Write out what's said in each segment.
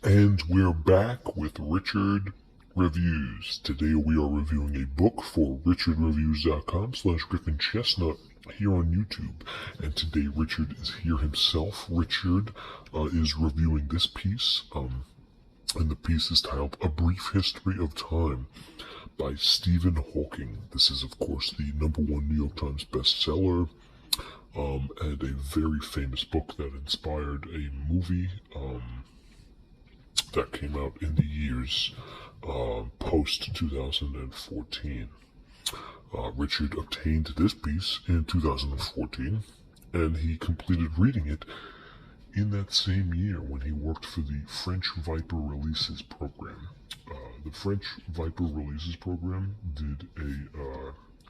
And we're back with Richard Reviews. Today we are reviewing a book for richardreviews.com/Griffin Chestnut here on YouTube. And today Richard is here himself. Richard is reviewing this piece, and the piece is titled A Brief History of Time by Stephen Hawking. This is, of course, the #1 New York Times bestseller, and a very famous book that inspired a movie, that came out in the years post 2014. Richard obtained this piece in 2014, and he completed reading it in that same year when he worked for the French Viper Releases Program. The French Viper Releases Program did a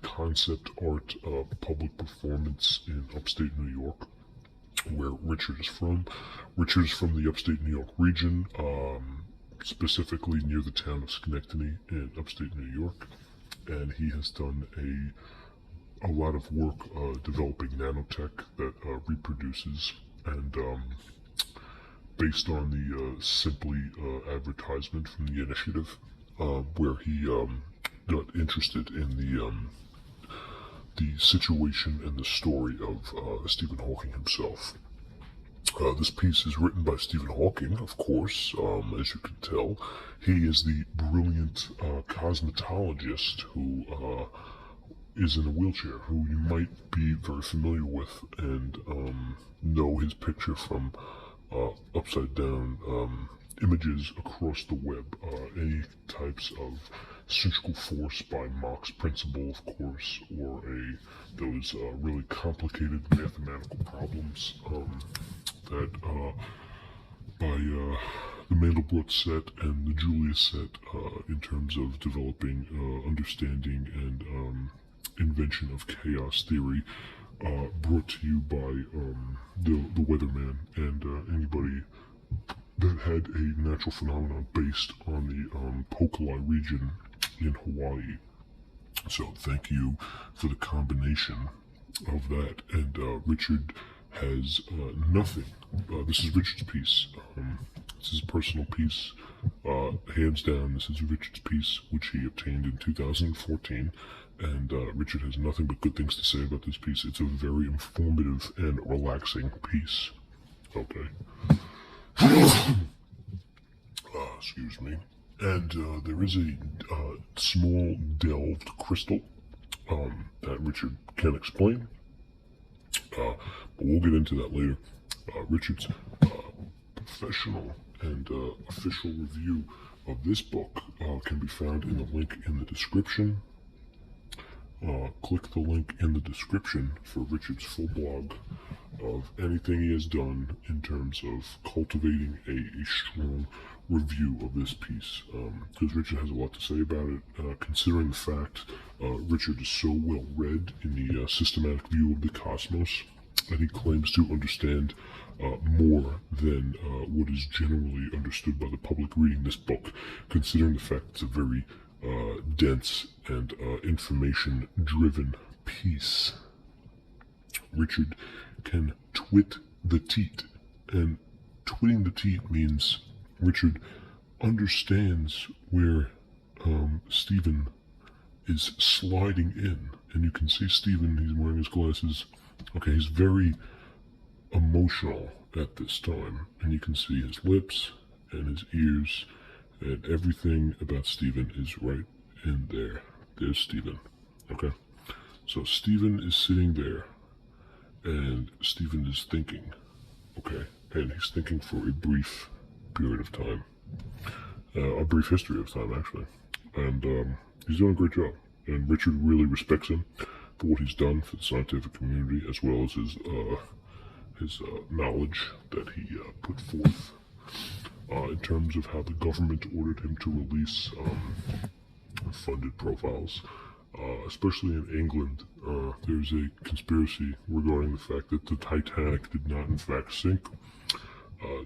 concept art public performance in upstate New York, where Richard is from. Richard is from the upstate New York region, specifically near the town of Schenectady in upstate New York, and he has done a lot of work developing nanotech that reproduces, and based on the Simply advertisement from the initiative, where he got interested in the situation and the story of Stephen Hawking himself. This piece is written by Stephen Hawking, of course, as you can tell. He is the brilliant cosmetologist who is in a wheelchair, who you might be very familiar with and know his picture from upside down images across the web. Any types of centrifugal force by Mach's principle, of course, or those really complicated mathematical problems that by the Mandelbrot set and the Julia set in terms of developing understanding and invention of chaos theory, brought to you by the Weatherman and anybody that had a natural phenomenon based on the Pokalai region in Hawaii. So thank you for the combination of that. And Richard has nothing. This is Richard's piece. This is a personal piece. Hands down, this is Richard's piece, which he obtained in 2014. And Richard has nothing but good things to say about this piece. It's a very informative and relaxing piece. Okay. Excuse me. And there is a small delved crystal that Richard can explain. But we'll get into that later. Richard's professional and official review of this book can be found in the link in the description. Click the link in the description for Richard's full blog of anything he has done in terms of cultivating a strong review of this piece, because Richard has a lot to say about it, considering the fact Richard is so well read in the systematic view of the cosmos that he claims to understand more than what is generally understood by the public reading this book, considering the fact it's a very dense and information-driven piece. Richard can twit the teat, and twitting the teat means Richard understands where Stephen is sliding in, and you can see Stephen, he's wearing his glasses. Okay, he's very emotional at this time, and you can see his lips and his ears, and everything about Stephen is right in there. There's Stephen. Okay, so Stephen is sitting there, and Stephen is thinking. Okay, and he's thinking for a brief period of time, a brief history of time, actually, and he's doing a great job. And Richard really respects him for what he's done for the scientific community, as well as his knowledge that he put forth in terms of how the government ordered him to release funded profiles, especially in England. There's a conspiracy regarding the fact that the Titanic did not in fact sink.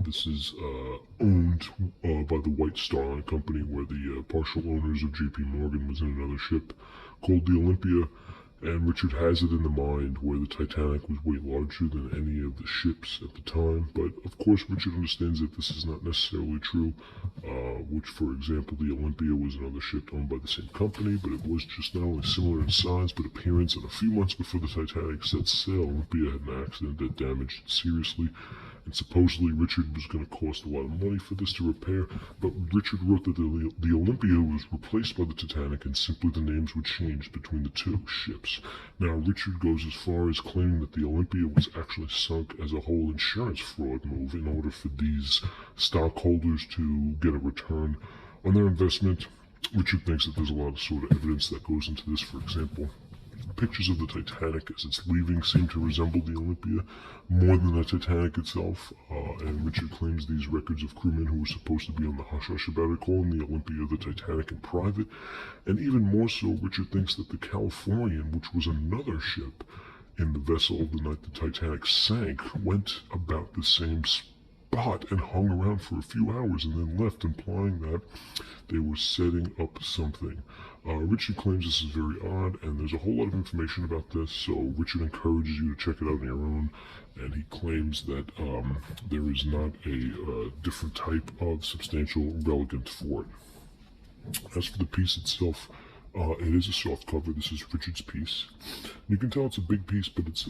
This is owned by the White Star Line Company, where the partial owners of J.P. Morgan was in another ship called the Olympia, And Richard has it in the mind where the Titanic was way larger than any of the ships at the time. But of course, Richard understands that this is not necessarily true, which, for example, the Olympia was another ship owned by the same company, but it was just not only similar in size but appearance. And a few months before the Titanic set sail, Olympia had an accident that damaged it seriously. And supposedly Richard was going to cost a lot of money for this to repair, but Richard wrote that the Olympia was replaced by the Titanic and simply the names would change between the two ships. Now, Richard goes as far as claiming that the Olympia was actually sunk as a whole insurance fraud move in order for these stockholders to get a return on their investment. Richard thinks that there's a lot of sort of evidence that goes into this. For example, pictures of the Titanic as it's leaving seem to resemble the Olympia more than the Titanic itself, and Richard claims these records of crewmen who were supposed to be on the hush-hush about it, calling the Olympia the Titanic in private. And even more so, Richard thinks that the Californian, which was another ship in the vessel of the night the Titanic sank, went about the same spot and hung around for a few hours and then left, implying that they were setting up something. Richard claims this is very odd, and there's a whole lot of information about this, so Richard encourages you to check it out on your own, and he claims that there is not a different type of substantial relicant for it. As for the piece itself, it is a soft cover. This is Richard's piece. You can tell it's a big piece, but it's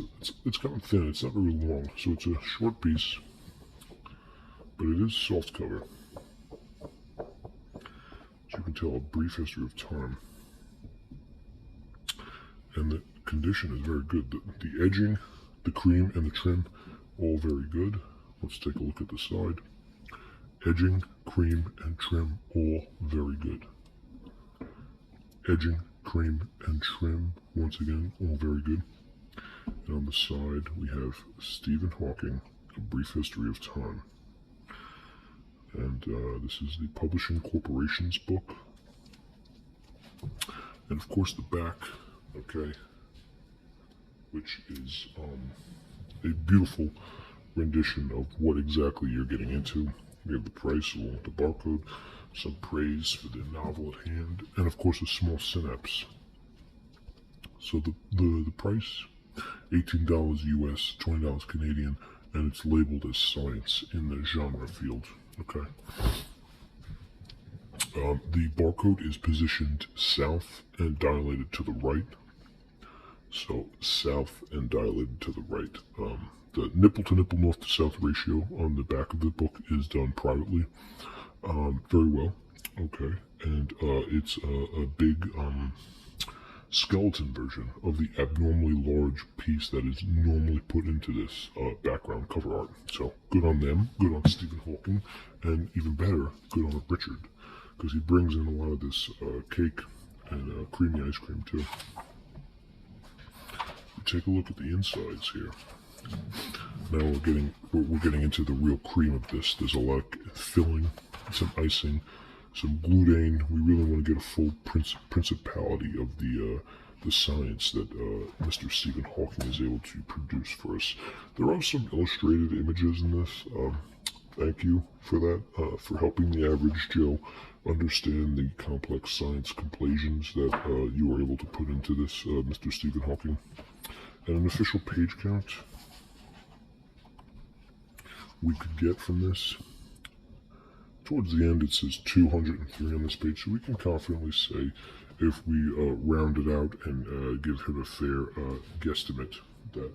kind of thin. It's not very long, so it's a short piece, but it is soft cover. As you can tell, a brief history of time. And the condition is very good. The edging, the cream, and the trim, all very good. Let's take a look at the side. Edging, cream, and trim, all very good. Edging, cream, and trim, once again, all very good. And on the side, we have Stephen Hawking, A Brief History of Time. And this is the Publishing Corporation's book. And of course the back, okay, which is a beautiful rendition of what exactly you're getting into. We have the price along with the barcode, some praise for the novel at hand, and of course a small synapse. So the price, $18 US, $20 Canadian, and it's labeled as science in the genre field. Okay. The barcode is positioned south and dilated to the right. So south and dilated to the right. The nipple to nipple, north to south ratio on the back of the book is done privately. Very well. Okay. And it's a big skeleton version of the abnormally large piece that is normally put into this background cover art. So good on them, good on Stephen Hawking, and even better, good on Richard, because he brings in a lot of this cake and creamy ice cream too. Take a look at the insides here. Now we're getting into the real cream of this. There's a lot of filling, some icing, some gluten. We really want to get a full principality of the science that Mr. Stephen Hawking is able to produce for us. There are some illustrated images in this. Thank you for that, for helping the average Joe understand the complex science conclusions that you were able to put into this, Mr. Stephen Hawking. And an official page count we could get from this. Towards the end it says 203 on this page, so we can confidently say, if we round it out and give him a fair guesstimate, that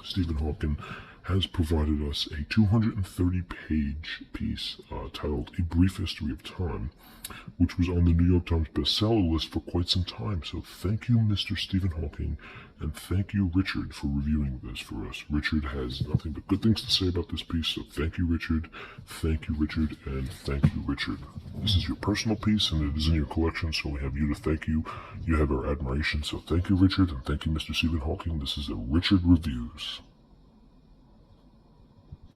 Stephen Hawking has provided us a 230-page piece titled A Brief History of Time, which was on the New York Times bestseller list for quite some time. So thank you, Mr. Stephen Hawking, and thank you, Richard, for reviewing this for us. Richard has nothing but good things to say about this piece, so thank you, Richard, and thank you, Richard. This is your personal piece, and it is in your collection, so we have you to thank you. You have our admiration, so thank you, Richard, and thank you, Mr. Stephen Hawking. This is a Richard Reviews.